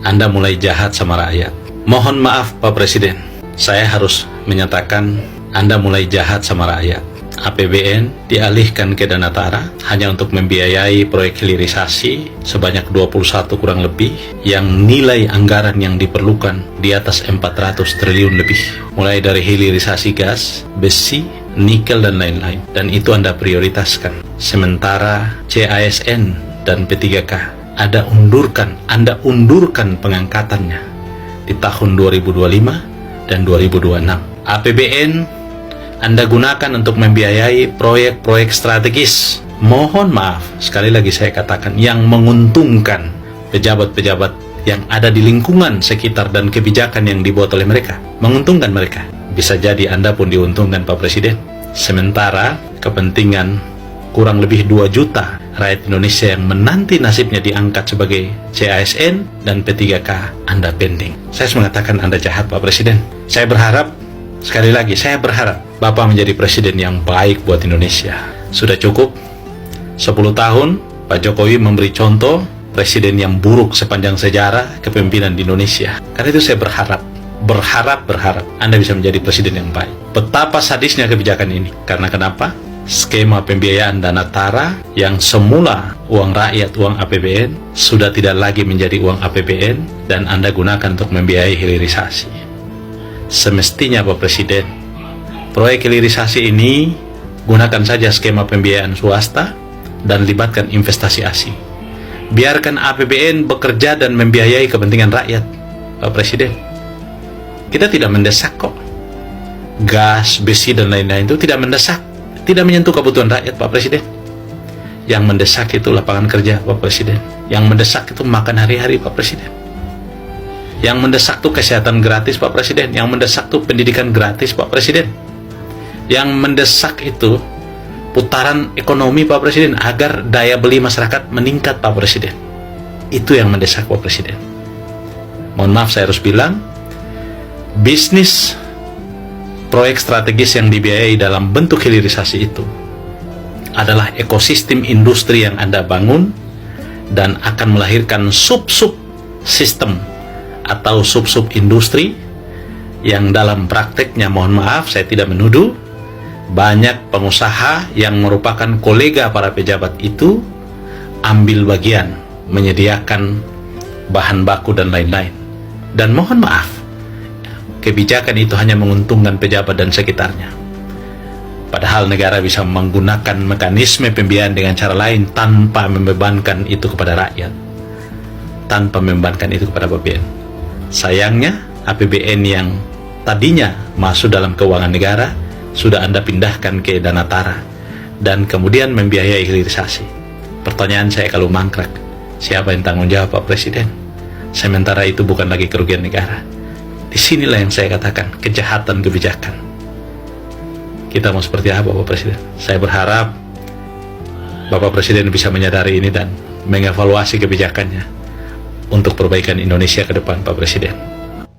Anda mulai jahat sama rakyat. Mohon maaf Pak Presiden, saya harus menyatakan Anda mulai jahat sama rakyat. APBN dialihkan ke Danatara hanya untuk membiayai proyek hilirisasi sebanyak 21 kurang lebih, yang nilai anggaran yang diperlukan di atas 400 triliun lebih, mulai dari hilirisasi gas, besi, nikel dan lain-lain, dan itu Anda prioritaskan. Sementara CASN dan P3K Anda undurkan pengangkatannya di tahun 2025 dan 2026. APBN Anda gunakan untuk membiayai proyek-proyek strategis. Mohon maaf, sekali lagi saya katakan, yang menguntungkan pejabat-pejabat yang ada di lingkungan sekitar dan kebijakan yang dibuat oleh mereka. Menguntungkan mereka. Bisa jadi Anda pun diuntungkan Pak Presiden. Sementara kepentingan kurang lebih 2 juta rakyat Indonesia yang menanti nasibnya diangkat sebagai CASN dan P3K, Anda pending. Saya harus mengatakan Anda jahat Pak Presiden. Saya berharap, sekali lagi, saya berharap Bapak menjadi presiden yang baik buat Indonesia. Sudah cukup 10 tahun Pak Jokowi memberi contoh presiden yang buruk sepanjang sejarah kepemimpinan di Indonesia. Karena itu saya berharap Anda bisa menjadi presiden yang baik. Betapa sadisnya kebijakan ini. Karena kenapa? Skema pembiayaan Danatara yang semula uang rakyat, uang APBN, sudah tidak lagi menjadi uang APBN dan Anda gunakan untuk membiayai hilirisasi. Semestinya Pak Presiden, proyek hilirisasi ini gunakan saja skema pembiayaan swasta dan libatkan investasi asing. Biarkan APBN bekerja dan membiayai kepentingan rakyat, Pak Presiden. Kita tidak mendesak kok. Gas, besi dan lain-lain itu tidak mendesak, tidak menyentuh kebutuhan rakyat Pak Presiden. Yang mendesak itu lapangan kerja Pak Presiden. Yang mendesak itu makan hari-hari Pak Presiden. Yang mendesak itu kesehatan gratis Pak Presiden. Yang mendesak itu pendidikan gratis Pak Presiden. Yang mendesak itu putaran ekonomi Pak Presiden, agar daya beli masyarakat meningkat Pak Presiden. Itu yang mendesak Pak Presiden. Mohon maaf saya harus bilang, bisnis proyek strategis yang dibiayai dalam bentuk hilirisasi itu adalah ekosistem industri yang Anda bangun dan akan melahirkan sub-sub sistem atau sub-sub industri yang dalam prakteknya, mohon maaf saya tidak menuduh, banyak pengusaha yang merupakan kolega para pejabat itu ambil bagian menyediakan bahan baku dan lain-lain. Dan mohon maaf, kebijakan itu hanya menguntungkan pejabat dan sekitarnya. Padahal negara bisa menggunakan mekanisme pembiayaan dengan cara lain tanpa membebankan itu kepada rakyat, tanpa membebankan itu kepada APBN. Sayangnya APBN yang tadinya masuk dalam keuangan negara sudah Anda pindahkan ke Danatara dan kemudian membiayai hilirisasi. Pertanyaan saya kalau mangkrak, siapa yang tanggung jawab Pak Presiden? Sementara itu bukan lagi kerugian negara. Disinilah yang saya katakan kejahatan kebijakan. Kita mau seperti apa Bapak Presiden? Saya berharap Bapak Presiden bisa menyadari ini dan mengevaluasi kebijakannya untuk perbaikan Indonesia ke depan Pak Presiden.